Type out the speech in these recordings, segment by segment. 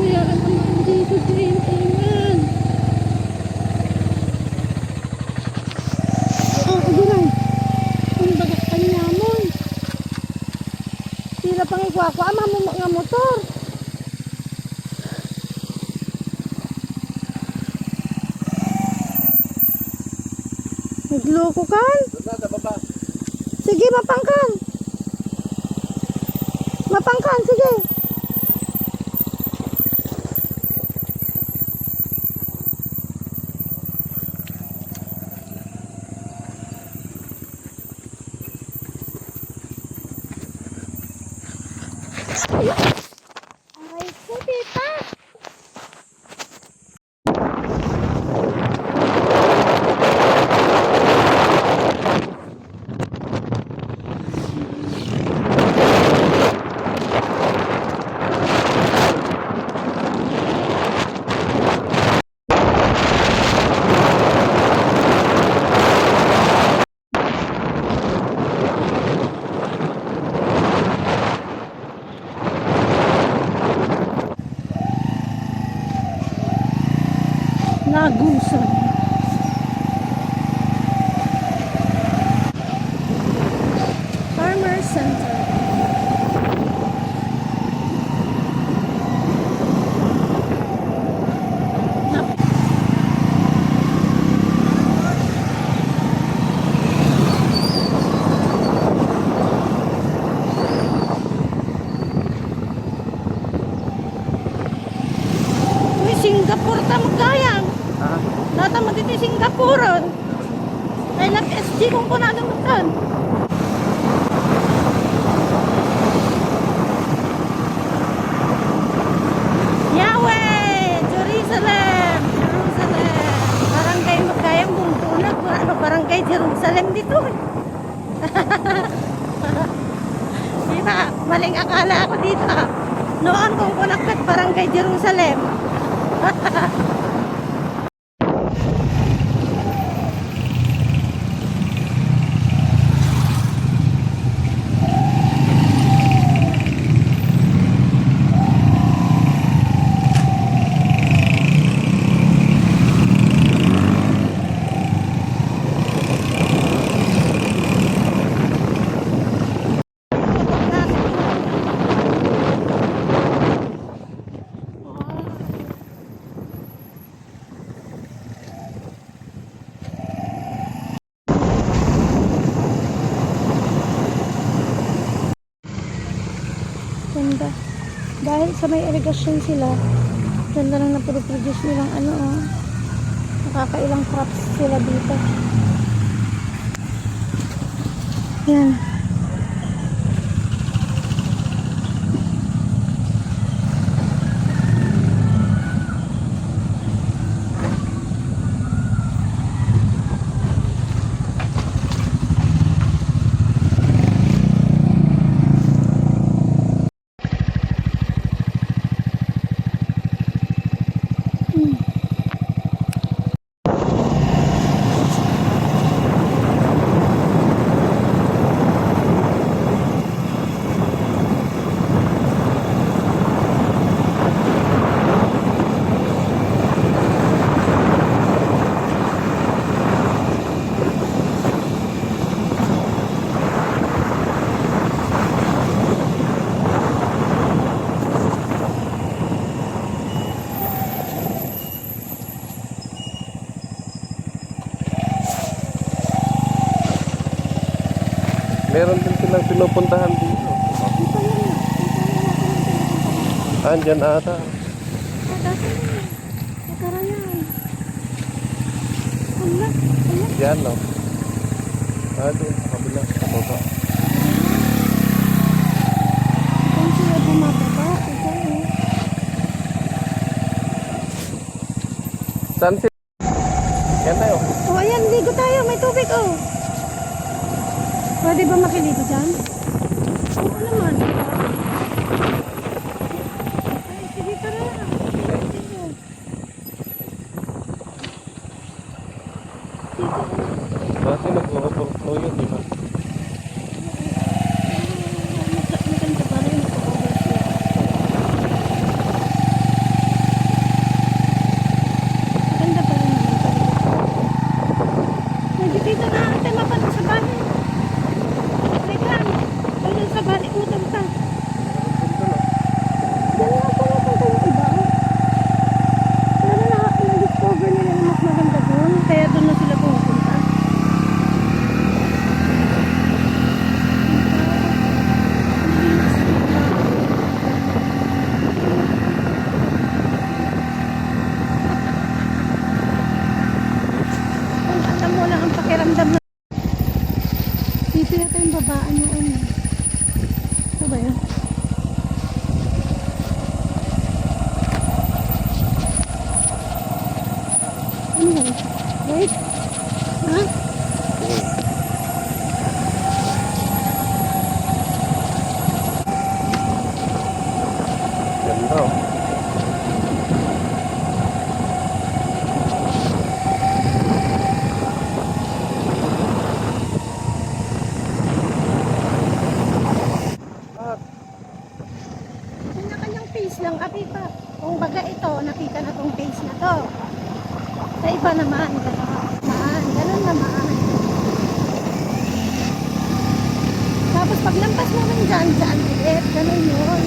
Hayaan naman Jesus reign. Amen. Oh, aguray. Ang bagak kanya mo. Sila pang ikwakwa. Ama mo nga motor. Nagloko kan? Sige, mapangkan. Mapangkan, sige. Aray ko, tita. Nagusan. Farmer Center. Uy, Singapore ta magkayang. Nata mo dito Singapore. Ay nag-SG kung kunado mo kan. Yahweh! Jerusalem! Jerusalem! Barangay magkayang bungtunag. Ano barangay Jerusalem dito eh. Diba? Maling akala ako dito. Noon kung kunakit barangay Jerusalem. Ganda. Dahil sa may irrigation sila, ganda lang na-produce nilang ano oh. Nakakailang crops sila dito. Yan. Meron din silang pinupuntahan dito. Andyan ata. Yan no. Doon sa kabila. Sa baba. Saan si? Yan tayo. Oh, ayan, ligo tayo. May tubig, oh. Pwede ba makiligo dyan? Oo naman. Ay, sige, tara. Dito. Dati nag-overflow yun, di ba? Maganda pa rin. Kung baga ito, nakita na tong face na to. Sa iba naman, ganun naman. Tapos pag lampas mo ng dyan ulit, ganun yun.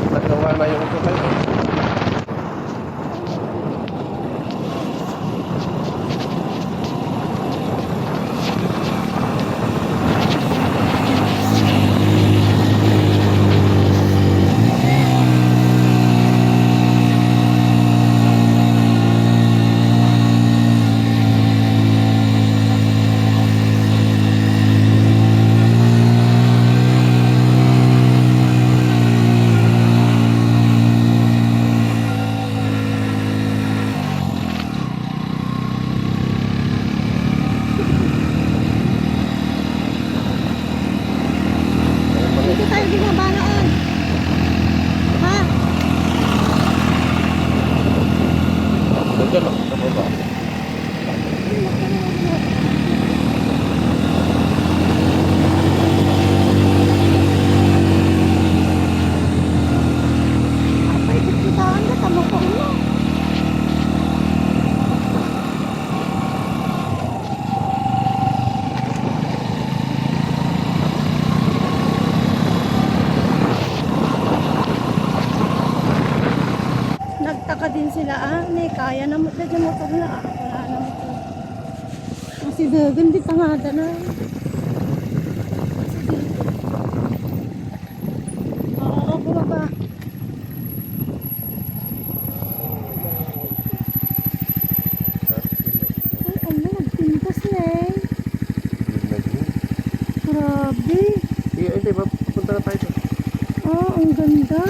Nagawa na yung ito kayo. Dito tayo bumaba noon. Ha? Nandiyan o, sa baba. Apay, kitaan na, tamo ko mo. Nagtaka din sila, may kaya na mo dyan motor na, wala na motor. Kasi dagan di tangada na. Oo, bumaba. Ay, ano, nagpintas na eh. Grabe. Hindi, papunta na tayo. Ang ganda.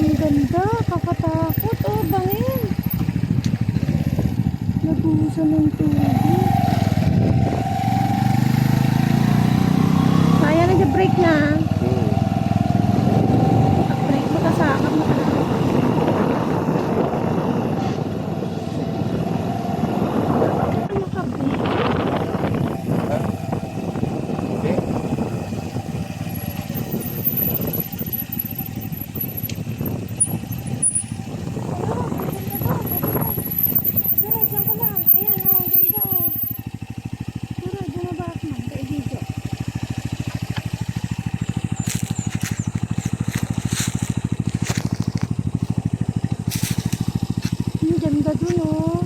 Ang ganda, kakatakot. Oh, bangin. Nabuhusan ng tubig. Kaya nag-break na. Pag-break mo, tasakap mo ka. Ano ka, break? Hindi. Ganda dun oh.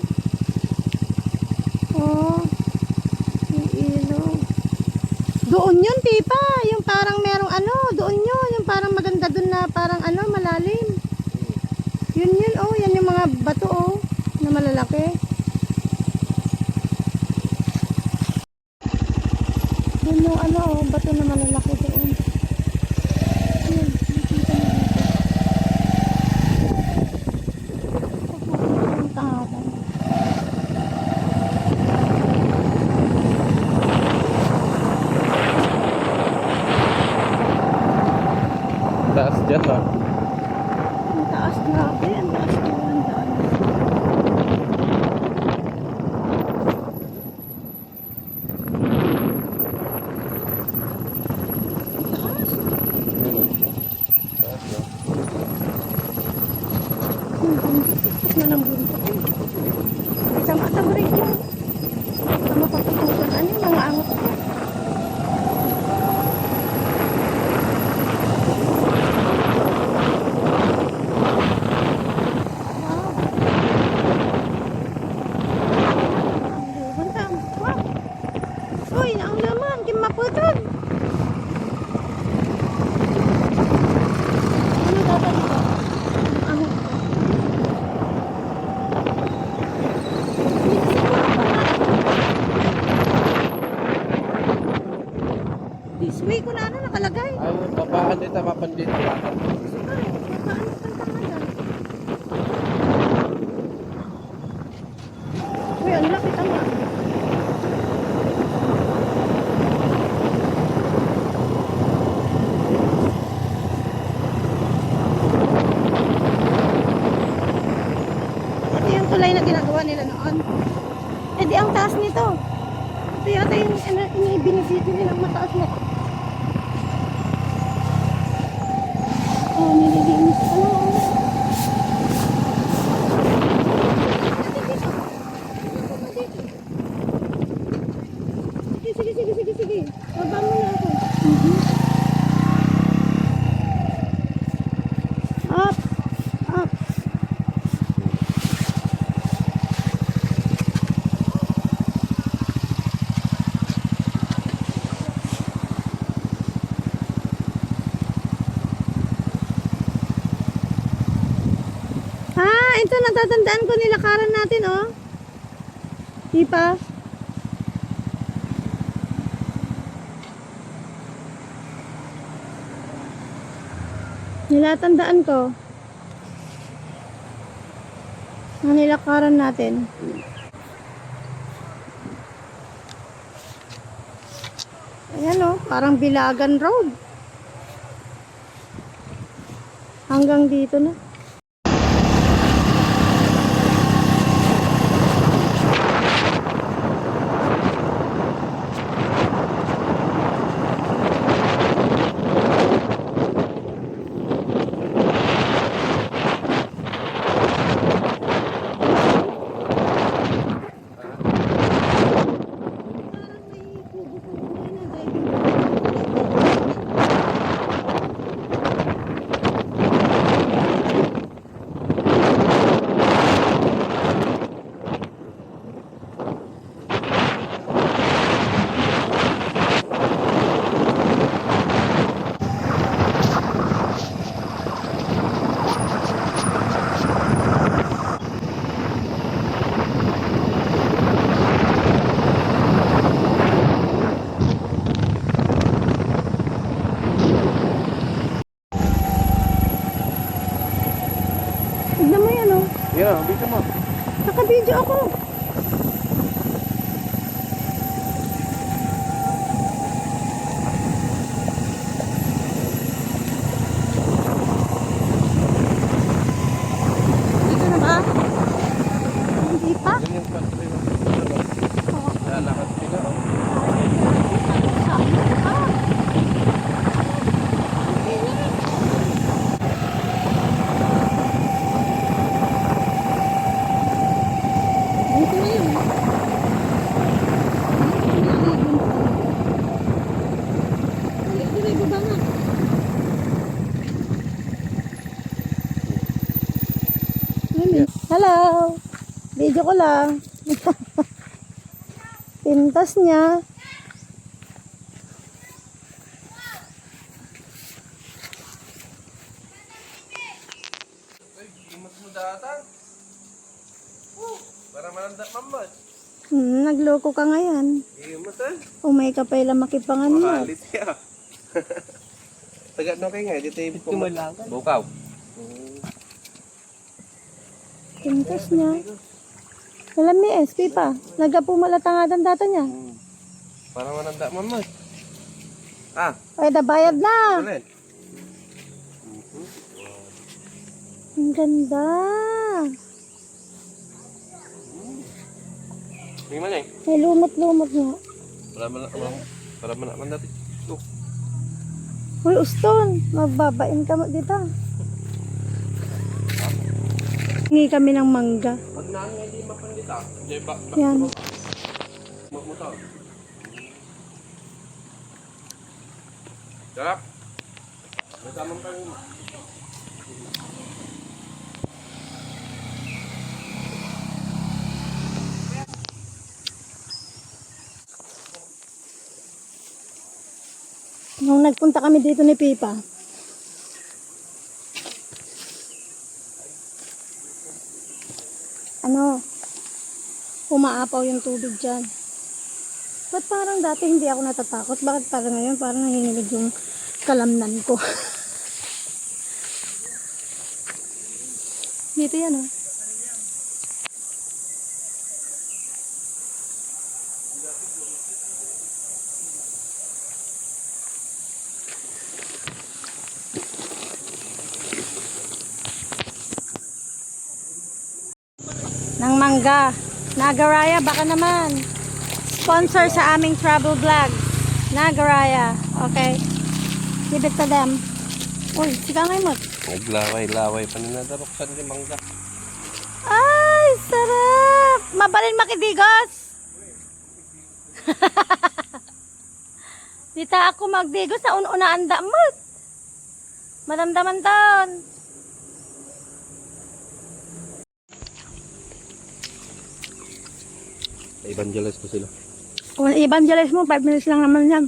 Oh. Yung ilog. Doon yun, Pipa. Yung parang merong ano. Doon yun. Yung parang maganda dun na parang ano, malalim. Yun yun oh. Yan yung mga bato oh. Na malalaki. Yun yung ano oh. Bato na malalaki doon. Yun. Nakita mo dito. Ang tahaban. Taas dyan na. Ang taas, grabe. Ang taas ko ang daan. Taas. Taas na. Buntot na ng buntot. Sama sa break mo. Sama pagtutukan. Ano yung mga angot ko? Uy, ang laman, kimaputod. Ano dapat ito? Ang ahot ko. Hindi kasi yung tulay na ginagawa nila noon. Eh di ang taas nito. Ito yata yung inibinisito nilang mataas na. Oh, nililinis pa lang. Sige. Baba mo na ako. Up. Up. Ito natatandaan ko nilakaran natin, oh. Di pa? Nilatandaan ko. Ang nilakaran natin. Ayan, oh, parang Bilagan Road. Hanggang dito na. Tignan mo yan, oh. Yeah, dito mo. Naka-video ako. Dito na ba? Hindi pa? Ganyan pa tuloy na. Lalakad sila. Dito na yun. Dito na ibaba nga. Hello! Video ko lang. Pintas niya. Ay, imas mo datan. Para malanda mamad. Nagloko ka ngayon. Imas eh. Umay ka pa ilang makipangan mo. Makalit siya. Taga no kayo nga, dito yung pumalakan. Bukaw. Pintas niya. Alam ni SP pa. Nagkapumalatangatan data niya. Para malanda mamad. Ah, Ay, nabayad na. ulit. Ang ganda. May mali. May lumot-lumot nga. Para malanda dito. Uy, Uston. Magbabain ka mo dito. Hingi kami ng mangga. Pag nangin hindi mapandita. Hindi ba? Yan. Muto. Sarap. Masamang kang Nung nagpunta kami dito ni Pipa, umaapaw yung tubig dyan. Ba't parang dati hindi ako natatakot? Bakit parang ngayon parang nanginginig yung kalamnan ko? Dito yan, oh. ng mangga. Nagaraya, baka naman. Sponsor sa aming travel vlog. Nagaraya. Okay. Give it to them. Uy, sika ngayon mo. Naglaway-laway pa nila daroksan ni mangga. Ay, sarap. Mabalin makidigos. Dita ako magdigos sa una anda mo. Madamdaman taon. Evangelize ko sila. Kung i-evangelize mo, 5 minutes lang naman yan.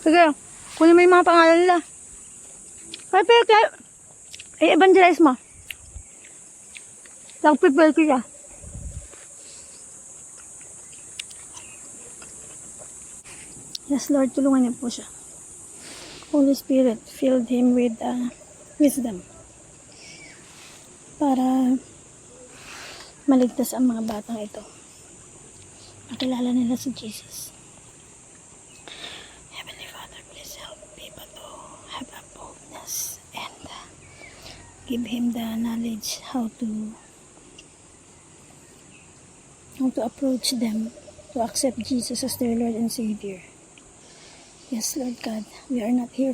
Sige, kunin mo yung mga pangalan nila. Kaya, i-evangelize mo. Nag-prepare ko siya. Yes, Lord, tulungan niyo po siya. Holy Spirit, filled him with wisdom para maligtas ang mga batang ito. Makilala nila si Jesus. Heavenly Father, please help people to have a boldness and give him the knowledge how to approach them to accept Jesus as their Lord and Savior. Yes, Lord God, we are not here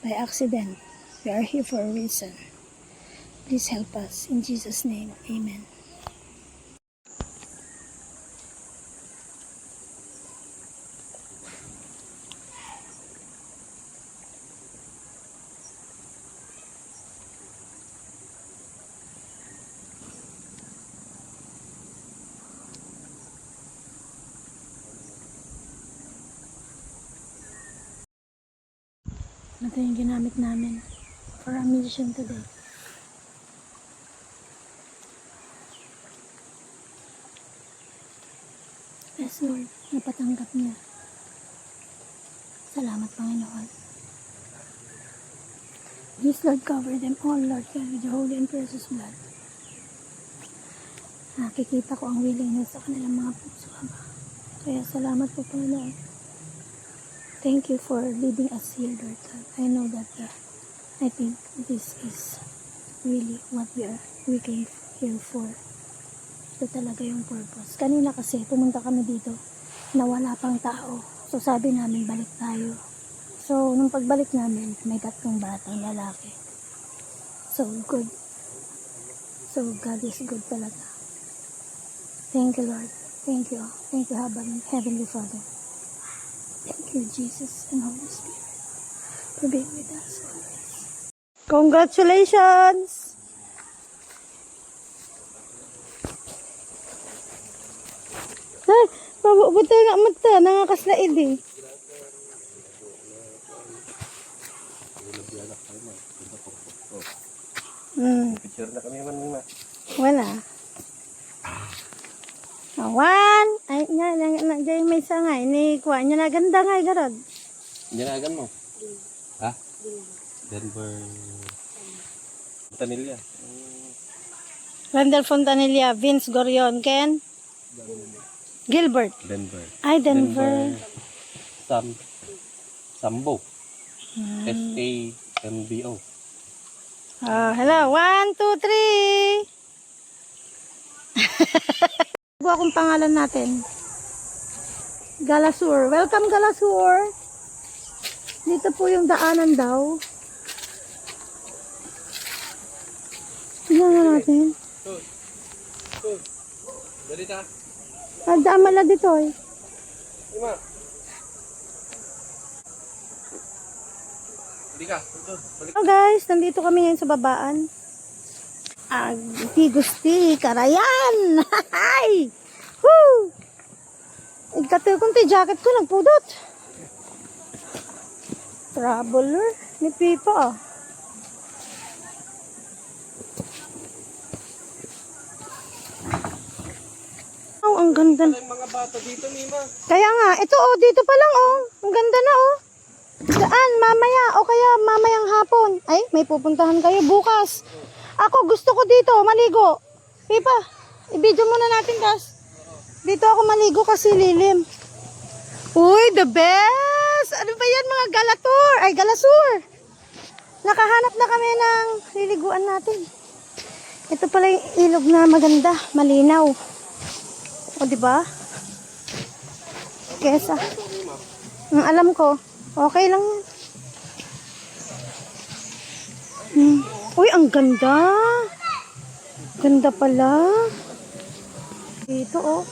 by accident. We are here for a reason. Please help us. In Jesus' name, amen. Ito yung ginamit namin for our mission today. Yes, Lord, napatanggap niya. Salamat, Panginoon. Please, Lord, cover them all, Lord God, with your holy and precious blood. Nakikita ko ang willingness sa kanilang mga puso, Ama. Kaya salamat po, Panginoon. Thank you for leading us here, Lord God. I know that I think this is really what we came here for. Ito talaga yung purpose. Kanina kasi pumunta kami dito na wala pang tao. So sabi namin balik tayo. So nung pagbalik namin may 3 batang lalaki. So good. So God is good talaga. Thank you, Lord. Thank you. Thank you, Heavenly Father. Thank you, Jesus and Holy Spirit, for being with us always. Congratulations! Ay, mabubuto nga mata, nangakas-laid eh. Picture na kami man muna. Wala. Awan! Ay, nga, may sangay. Ni, kuha niya na ganda nga, garod. Dinagan mo? Ha? Denver. Tanilya. Randall Fontanilla, Vince Gorion, Ken? Gilbert. Denver. Ay, Denver. Sambo. SAMBO. Hello. 1, 2, 3. Bago akong pangalan natin. Galasur. Welcome, Galasur. Dito po yung daanan daw. Tingnan nga natin. Dali ta. Daan mala dito eh. Ima. Dali ka. Balik. So guys, nandito kami ngayon sa babaan. Gusti, Karayan! Hay! Woo! Igkatil kong jacket ko, nagpudot. Traveler ni Pipa. Oh, ang ganda. May mga bata dito, Mima. Kaya nga, ito dito pa lang Ang ganda na Daan, mamaya o kaya mamayang hapon. Ay, may pupuntahan kayo bukas. Ako gusto ko dito, maligo. Pipa, i-video muna natin, guys. Dito ako maligo kasi lilim. Uy, the best! Ano ba yan, mga galatur? Ay, galasur. Nakahanap na kami ng liliguan natin. Ito pala yung ilog na maganda, malinaw. O, di ba? Kesa. Ang alam ko, okay lang yan. Uy, ang ganda. Ganda pala. Dito, oh.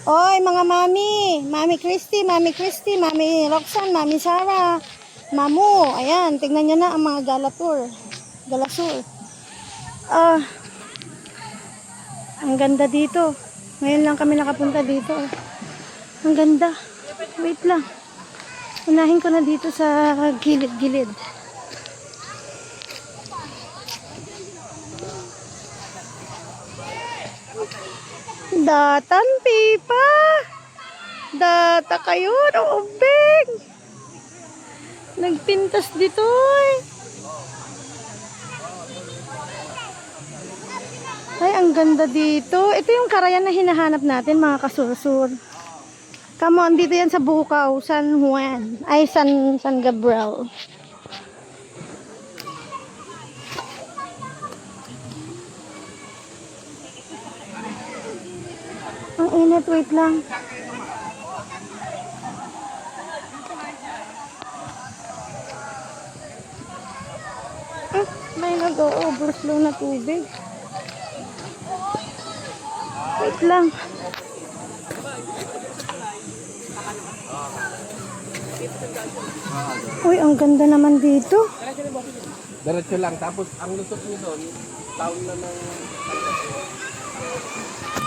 Oy, mga mami. Mami Christy, Mami Roxanne, Mami Sarah. Mamu, ayan, tingnan nyo na ang mga galasur. Ang ganda dito. Ngayon lang kami nakapunta dito. Ang ganda. Wait lang. Unahin ko na dito sa gilid-gilid. Datan, pipa. Data kayo, ubing. Nagpintas dito eh. Ay, ang ganda dito. Ito yung karayan na hinahanap natin, mga kasursur. Come on, dito yan sa Bukaw, San Juan. Ay, San Gabriel. Ang init, wait lang. May nag-overflow na tubig. Wait lang. Uy, ang ganda naman dito. Diretso lang. Tapos ang lusot nyo doon, taon na ng...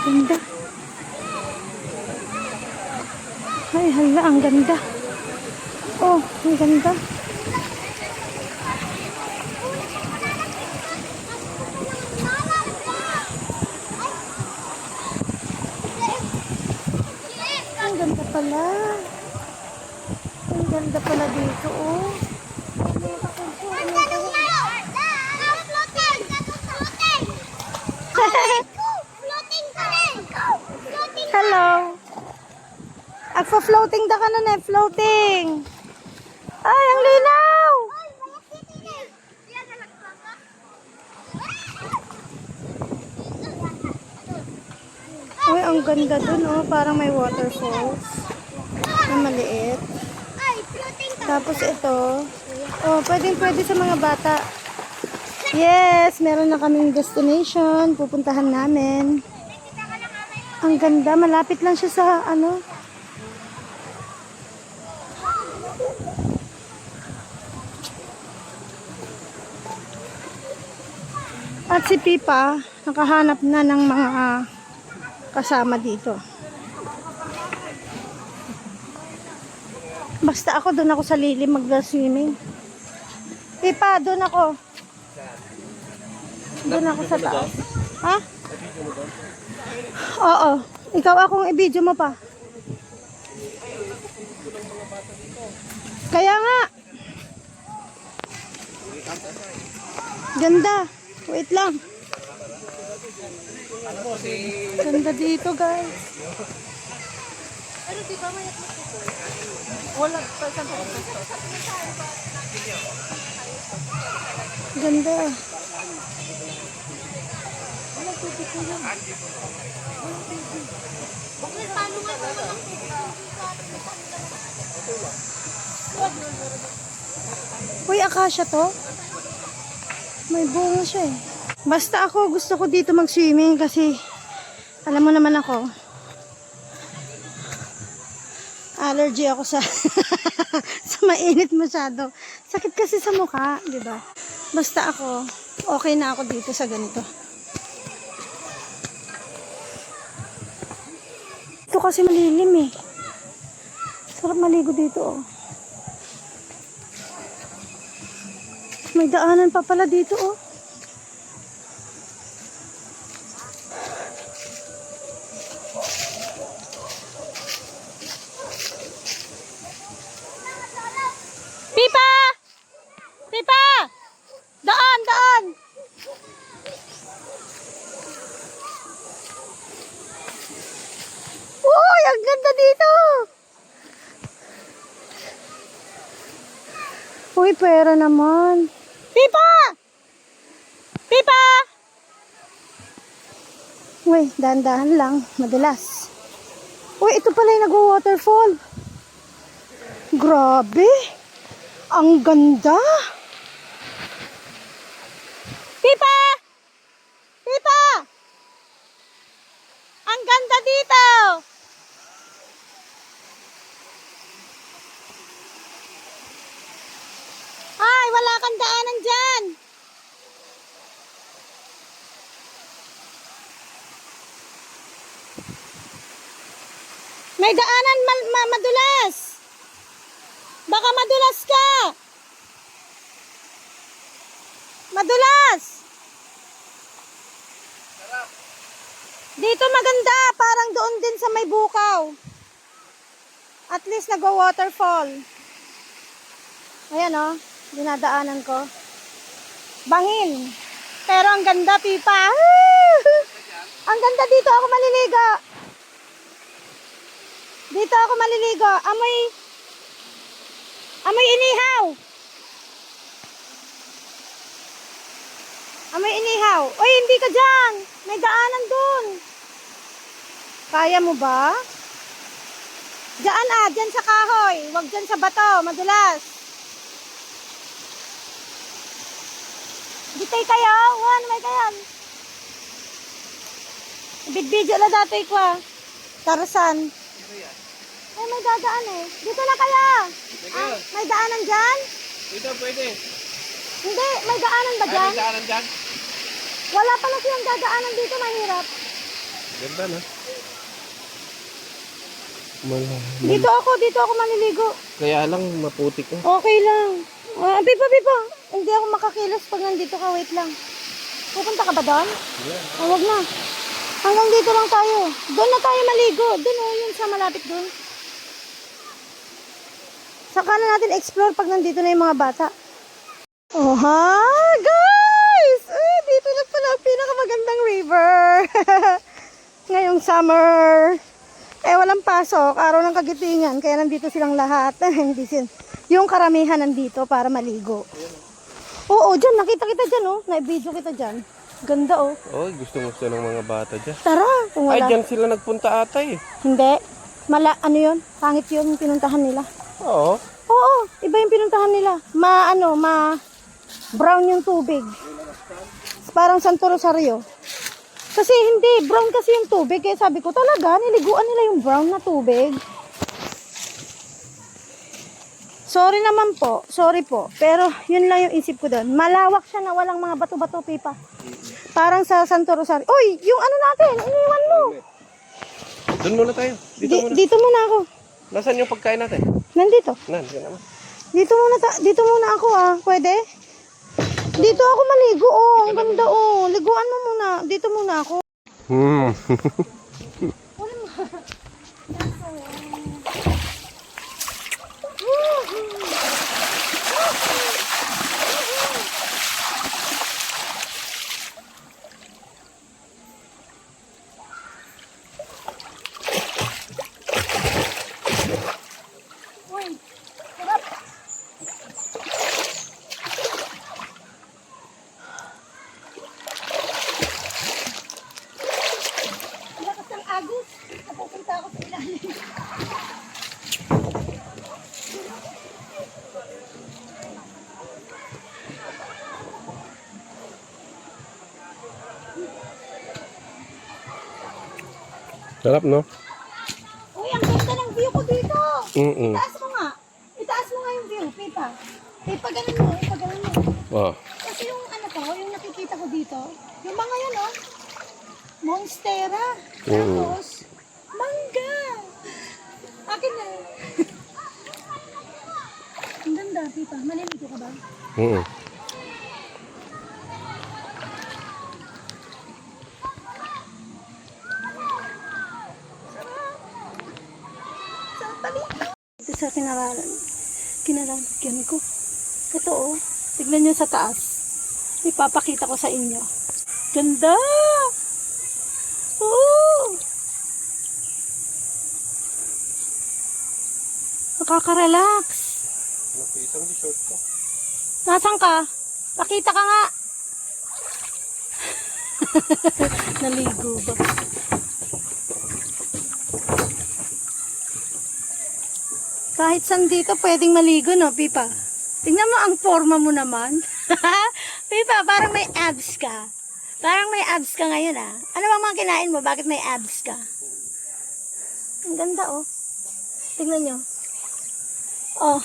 Ganda. Ay, hala, ang ganda. Oh, ang ganda. Ang ganda pala. Ang ganda pala dito, oh. Hello. Agpa-floating da ka na na, floating. Ay, ang linaw. Uy, ang ganda dun, oh. Parang may waterfalls na maliit. Tapos ito, oh, pwede sa mga bata. Yes, meron na kaming destination. Pupuntahan namin. Ang ganda, malapit lang siya sa ano. At si Pipa, nakahanap na ng mga kasama dito. Basta ako, doon ako sa lilim mag-swimming. Pipa, doon ako. Doon ako sa taas. Ha? Oo. Ikaw akong i-video mo pa. Kaya nga. Ganda. Wait lang. Ganda dito, guys. Pero di ba may wala pa sa ganda. Uy, akasya to. May bunga siya eh. Basta ako, gusto ko dito mag-swimming kasi alam mo naman ako, allergy ako sa sa mainit masyado. Sakit kasi sa mukha, di ba? Basta ako, okay na ako dito sa ganito. Ito kasi malilim eh. Sarap maligo dito oh. May daanan pa pala dito oh. Pipa! Pipa! Daan, daan! Uy, ang ganda dito! Uy, pera naman. Pipa! Pipa! Uy, dahan-dahan lang. Madulas. Uy, ito pala yung nag-waterfall. Grabe. Ang ganda. Pipa! Pipa! Ang ganda dito. Ay, wala kang daanan dyan. May daanan madulas. Baka madulas ka. Madulas. Dito maganda, parang doon din sa may bukaw. At least nag-waterfall. Ayan oh, dinadaanan ko. Bangin. Pero ang ganda, Pipa. Ang ganda dito ako maliligo. Dito ako maliligo. Amoy inihaw. Amoy inihaw. Uy, hindi ka dyan. May daanan dun. Kaya mo ba? Diyan dyan sa kahoy. Huwag dyan sa bato. Madulas. Ditay kayo. May kayan. Bidbidyo na dati ko Tarzan. Ay, may dadaan eh. Dito na kaya. May daanan dyan? Dito pwede. Hindi, may daanan ba dyan? May daanan dyan? Wala pala siyang dadaanan dito, mahirap. Ganda na. Dito ako maliligo. Kaya lang maputik ko. Okay lang. Pipa. Hindi ako makakilos pag nandito ka. Wait lang. Pupunta ka ba doon? Yeah. Wag na. Hanggang dito lang tayo. Doon na tayo maligo. Doon yun sa malapit doon. Saka na natin explore pag nandito na yung mga bata. Oh ha, guys! Dito na pala ang pinakamagandang river. Ngayong summer. Walang pasok. Araw ng Kagitingan. Kaya nandito silang lahat. Yung karamihan nandito para maligo. Oo, dyan. Nakita kita dyan, oh. Na-video kita dyan. Ganda, oh. Oh, gusto ng mga bata dyan. Tara, kung wala. Ay, dyan sila nagpunta ata eh. Hindi. Ano yun? Pangit yun yung pinuntahan nila. Oo. Oo, iba yung pinuntahan nila. Brown yung tubig. Parang Santo Rosario. Kasi hindi, brown kasi yung tubig. Kaya sabi ko talaga, niliguan nila yung brown na tubig. Sorry naman po, sorry po. Pero yun lang yung isip ko doon. Malawak siya na walang mga bato-bato, Pipa. Parang sa Santo Rosario. Uy, yung ano natin, iniwan mo. Doon muna tayo. Dito muna ako. Nasaan yung pagkain natin? Nandito. Nandiyan naman. Dito muna ako pwede? Dito ako maligo ang ganda liguan mo muna. Dito muna ako. Agus, napupunta ako sa ilalim. Sarap, no? Uy, ang ganda ng view ko dito. Mm-mm. Itaas mo nga. Itaas mo nga yung view, Pipa. Ganun mo. Oh. Kasi yung yung nakikita ko dito, yung mga yan, Monstera. Tapos, mangga. Akin na. Ang ganda, Pipa. Maliligo ka ba? Mm-mm. Ito sa kinalalagyan ko. Ito, tignan nyo sa taas. Ipapakita ko sa inyo. Ganda! Oo! Nakaka-relax. Napisang di short ko. Nasaan ka? Pakita ka nga. Naligo ba? Kahit saan dito pwedeng maligo, no, Pipa? Tingnan mo ang forma mo naman. Pipa, parang may abs ka. Parang may abs ka ngayon, ah. Ano bang mga kinain mo? Bakit may abs ka? Ang ganda, oh. Tingnan nyo. Oh.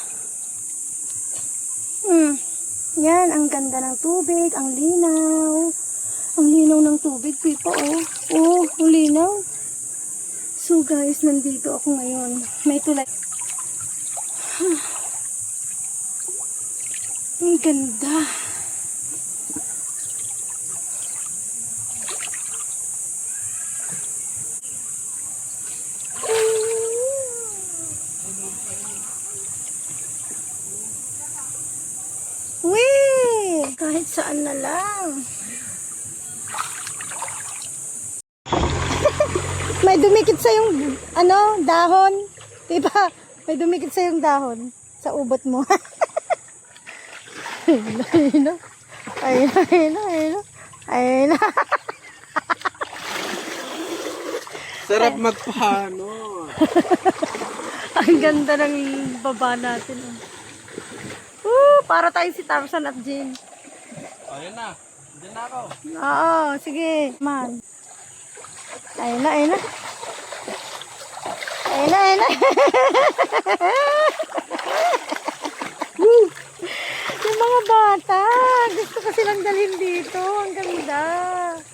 Yan, ang ganda ng tubig. Ang linaw. Ang linaw ng tubig, Pipa, oh. Oh, ang linaw. So, guys, nandito ako ngayon. May tulay. Ang ganda. Wee! Kahit saan na lang. May dumikit sa yung dahon. Diba? May dumikit sa yung dahon sa ubot mo. Ayun. Sarap magpano. Ang ganda ng baba natin. Para tayo si Tarzan at Jane. Ayun na. Diyan na ako. Oo, sige. Man. Ayun na. Yung mga bata, gusto ko silang dalhin dito. Ang ganda.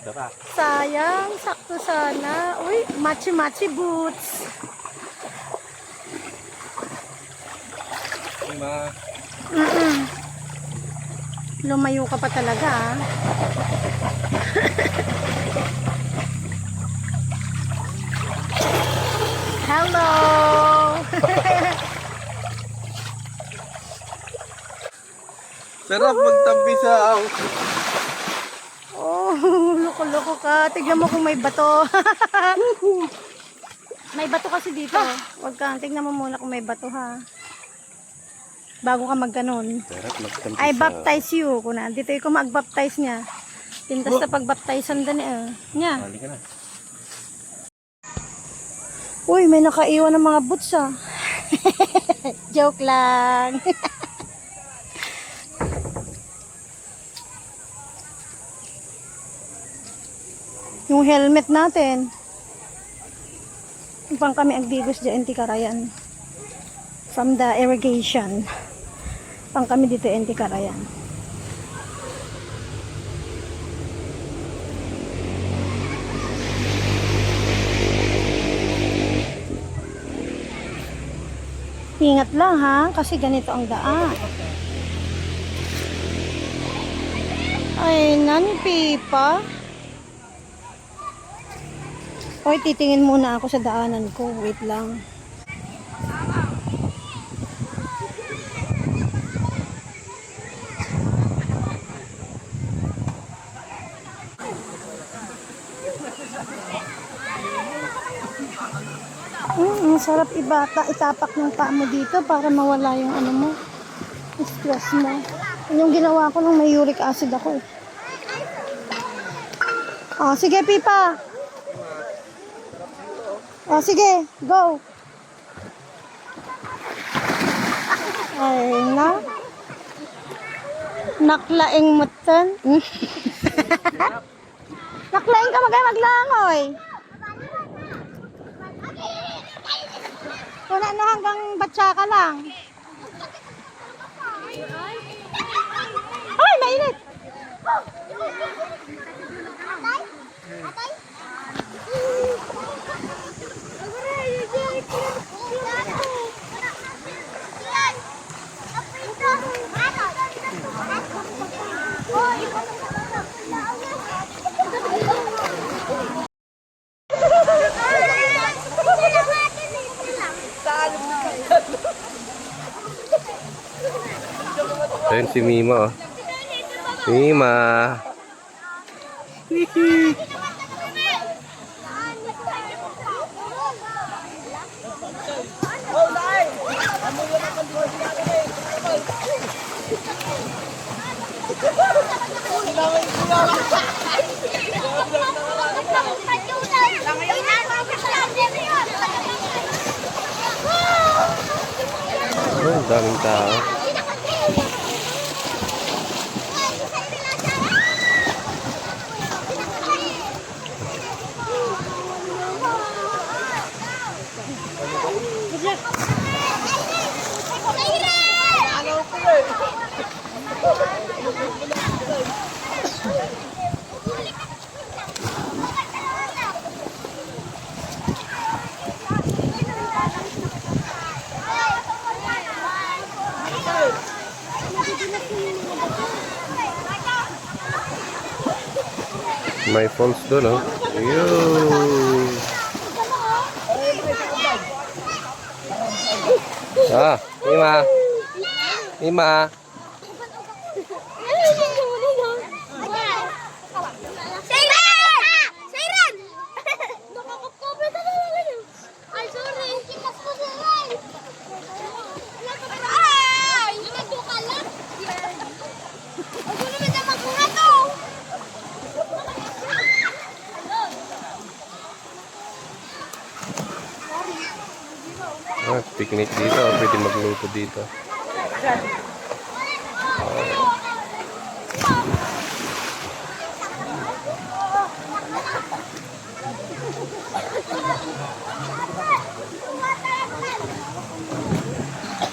Dara. Sayang, sakto sana. Uy, matchy boots. Ma. Lumayo ka pa talaga, ah. Hello! Sarap magtampisaw. Oh, loko-loko ka. Tignan mo kung may bato. May bato kasi dito. Huwag ka. Tignan mo muna kung may bato, ha. Bago ka magganon. Sarap magtampisaw. I baptize you. Kung nandito ko mag-baptize niya. Pintas na pag-baptizean din niya. Halika na. Uy, may nakaiwan ng mga boots, ah. Joke lang. Yung helmet natin. Upang kami agdigos dyan, Tikarayan. From the irrigation. Pang kami dito, Tikarayan. Ingat lang, ha, kasi ganito ang daan. Ay, Pipa. Hoy, titingin muna ako sa daanan ko. Wait lang. Ang sarap itapak ng paa mo dito para mawala yung mo, stress mo. Yung ginawa ko nung may uric acid ako. Oh, sige, Pipa. Oh, sige, go. Ay na. Naklaing mutan. Naklaing ka maglangoy. Kung ano hanggang batsa ka lang. Ay, mainit. Ayun si Mima, oh. Mima. daming tao. May falls doon, oh. Yun. Ah, Ima. Ima. Siren! Nakakapkopit na lang yun. Ay, sorry. Kitas ko si Ray. Ay! Nagduka lang. Ang gulo na naman ko na to. Ah, picnic dito. Pwede magluto dito.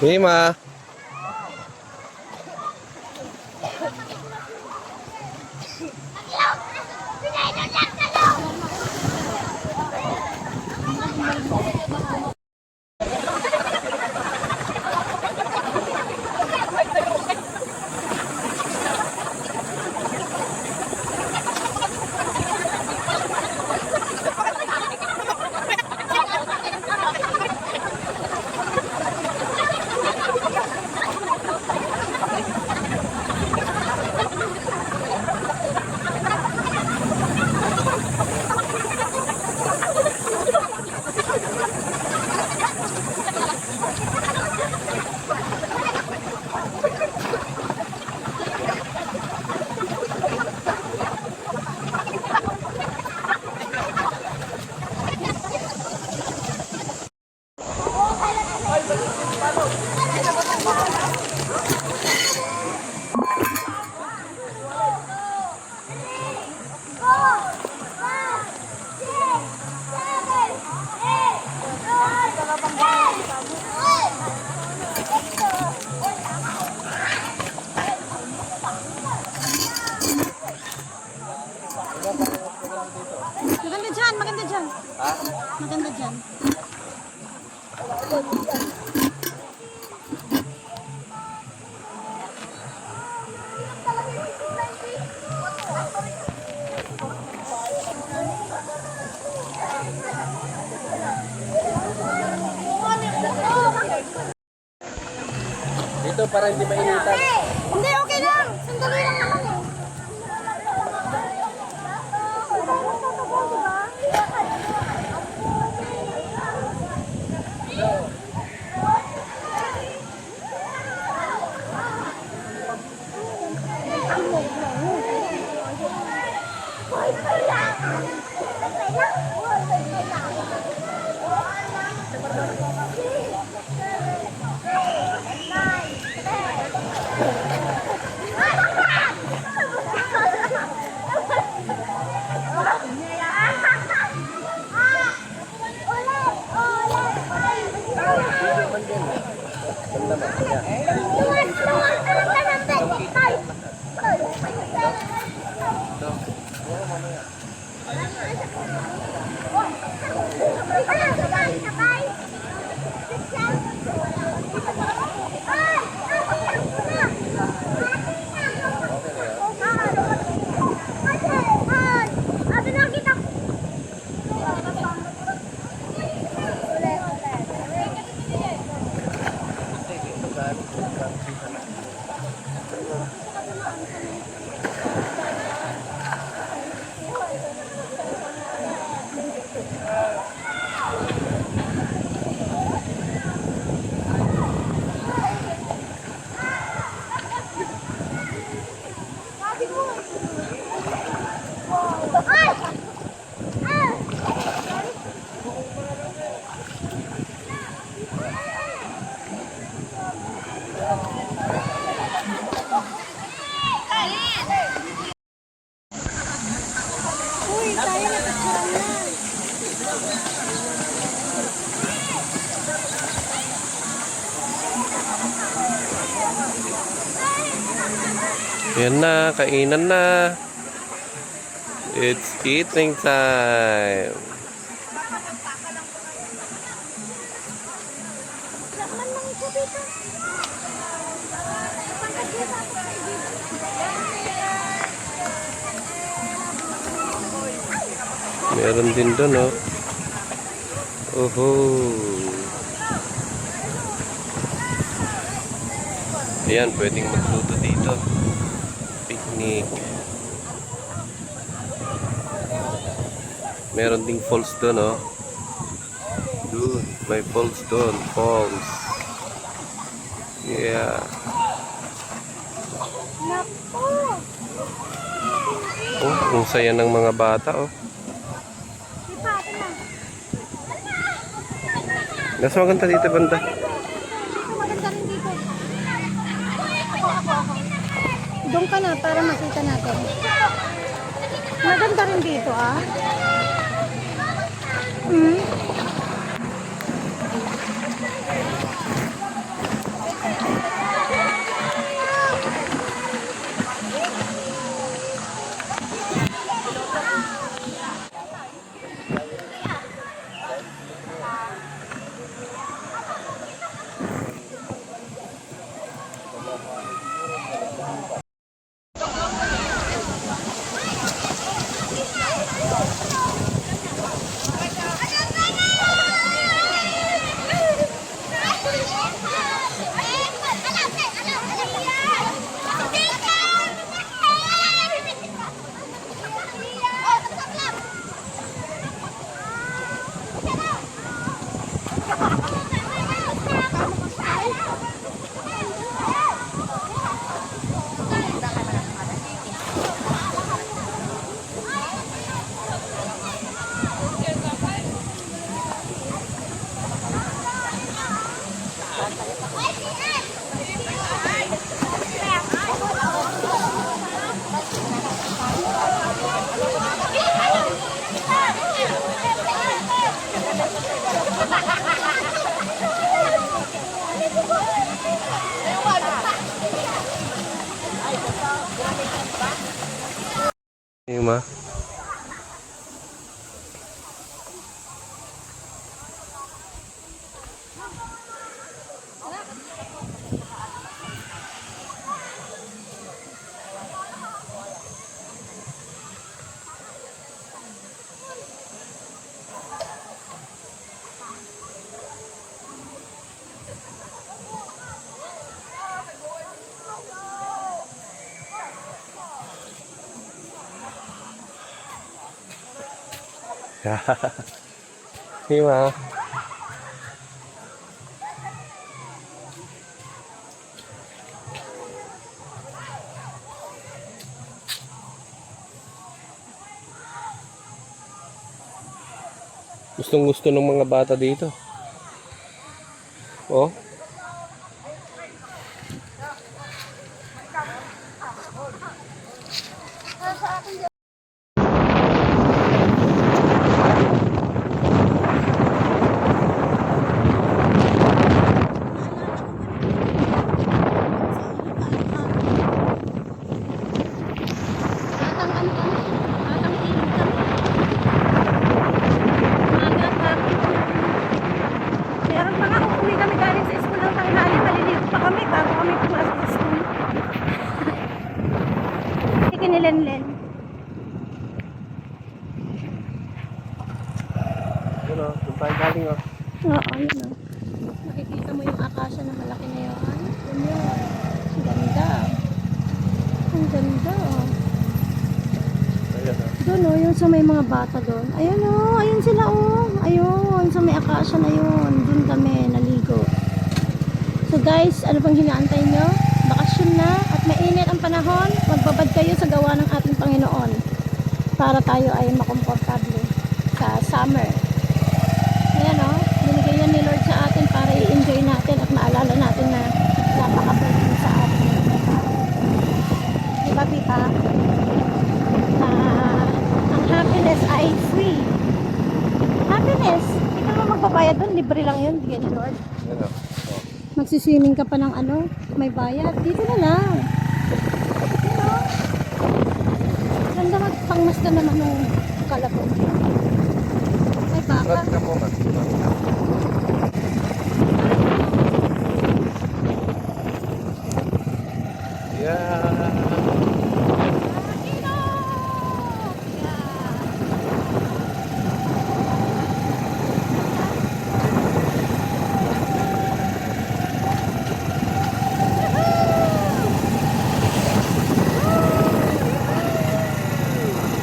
Ima. Maganda dyan, maganda dyan. Ha? Maganda dyan. Dito para hindi mainitan. Hindi, okay lang. Sandali lang naman eh. tayo napagkuran na. Yan na, kainan na. It's eating time. Lakman lang ito dito. Pangkat niya sa ako kay Meron din doon, oh. Oho. Ayan, pwedeng magluto dito. Picnic. Meron ding falls doon, oh. Doon, may falls doon. Falls. Yeah. Naku! Oh, ang saya ng mga bata, oh. Di pa, ito na. Mas maganda dito, banda. Dito, maganda rin dito. Ako. Doon ka na para makita natin. Maganda rin dito, ah. Hmm. Yung ma. Yung ma. Gustong gusto ng mga bata dito. Oh. Meron pa nga, uuwi kami galing sa school ng tanghali, maliligo pa kami bago kami pumasok sa school. Ikinilenlen. Yun o, kung tayo galing o. Oo, yun o. Makikita mo yung akasya na malaki na yun. Yun yun. Ang ganda. Ang ganda. Ayan o. Doon o, yung sa may mga bata doon. Ayun o, ayun sila o. Ayun, sa may akasya na yun. Doon kami naligo. So guys, ano pang hinaantay nyo? Bakasyon na at mainit ang panahon. Magbabad kayo sa gawa ng ating Panginoon para tayo ay makomportable sa summer. Ayan o, binigay yan ni Lord sa atin para i-enjoy natin at maalala natin na napaka-blessing sa atin. Diba, Pita? Ang happiness ay free. Happiness. Hindi ka naman magbabayad doon. Libre lang yun. Bigyan ni Lord. Ano? Magsiswimming ka pa ng ano, may bayad. Dito na lang. You know? Ganda magpangmasta naman ng kalapon. May baka. Rat ka po, man. Yeah.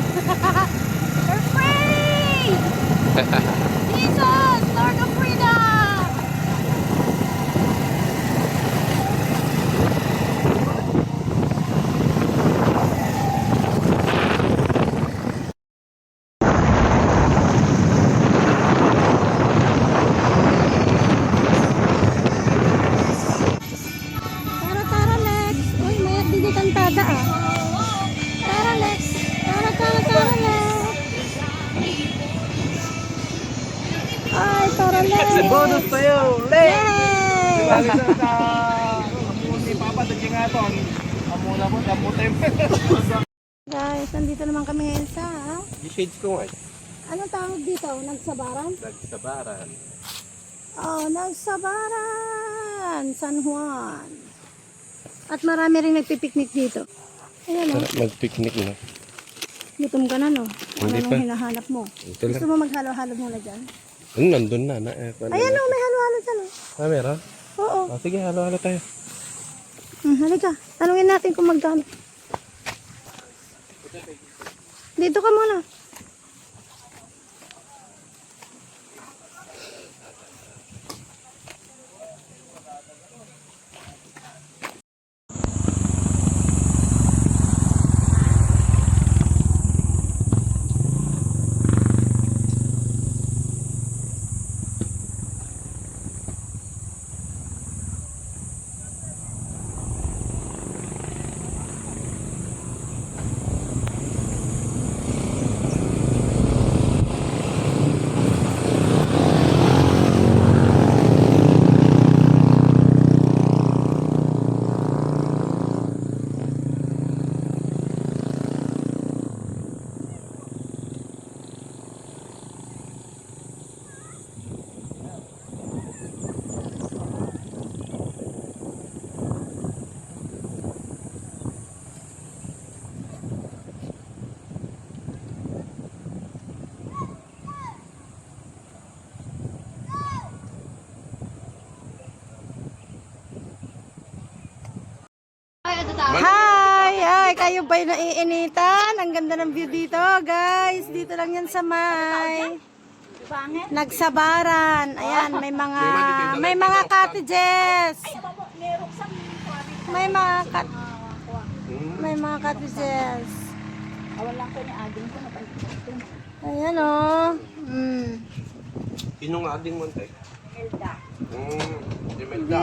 We're free! Jesus, Lord of freedom! Tara, Lex. Uy, mayat din kantada ah. Tara, Lex. Tara, Lex. Ay, tara, Lex. Bonus tayo! Yay! Guys, nandito naman kami ngayon sa, Shades ko nga. anong tawag dito? Nagsabaran? Nagsabaran. Oh, Nagsabaran! San Juan. At marami rin nagpipiknik dito. Ayan o, Mag-picnic na. gutom ka na no? Ano Hindi nang pa. hinahanap mo? Ito Gusto lang. mo maghalo-halo muna dyan? Nandun na. Ayan o, may halo-halo dyan o. Ah, meron? Oo. Ah, sige, halo-halo tayo. Halika, tanungin natin kung magkano. Dito ka muna. Hi! Ay, kayo ba'y naiinitan? Ang ganda ng view dito, guys. Dito lang yan sa may Nagsabaran. Ayan, may mga cottages. May mga cottages. Ayan oh. Sinong ading mo tayo? Melda. Si Melda.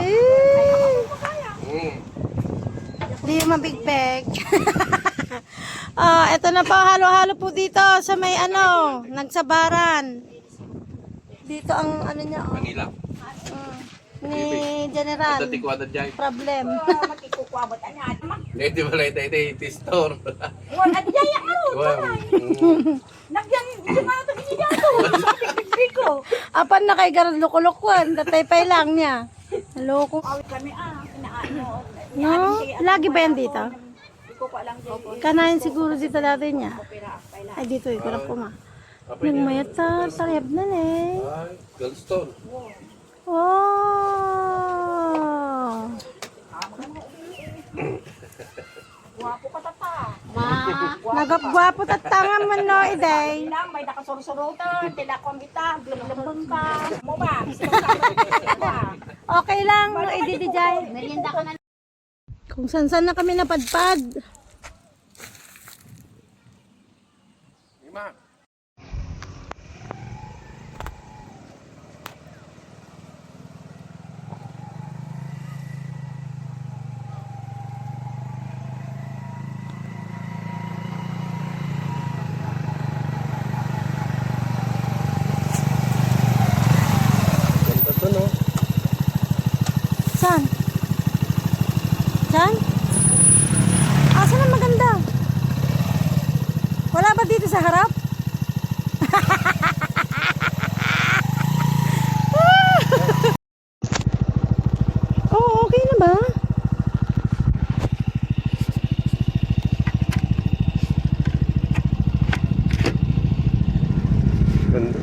Di mabigpeg. Ito na po, halo-halo po dito sa may Nagsabaran. Dito ang niya, Manila. ni General. Dati ko ada dyan. Problem. Di ba lang ito store? Wala diyaya mo. Nagyan, hindi nga ito ginigado. Ko. Apan na kay Garad Lukulukwan, datay lang niya. Loko. Kami inaano. No? Lagi ba yan dito? Hindi ko pa lang dyan. Kanain siguro dito dati niya. Ay, dito eh, kurap ko ma. Nagmayat sa tarib na eh. Ay, Galston. Oh! Guwapo ka tata. Nagapgwapo at tanga man no, iday. Lang, may nakasurusurutan. Tilakong kita. Blum-blum ka. Mo ba? Okay lang, no, ididijay. Merienda ka na. Kung san-san na kami napadpad. Lima.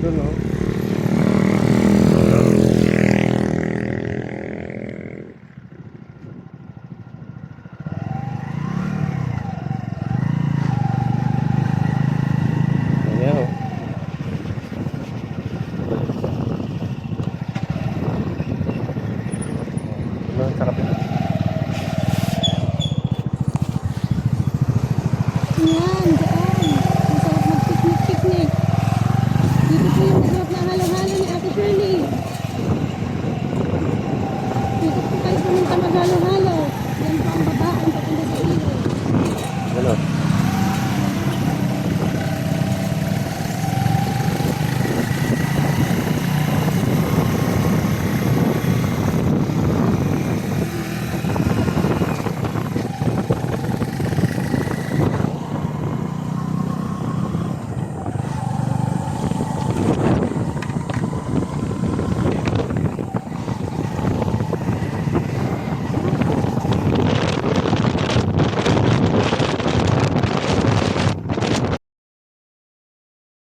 Doon, oh.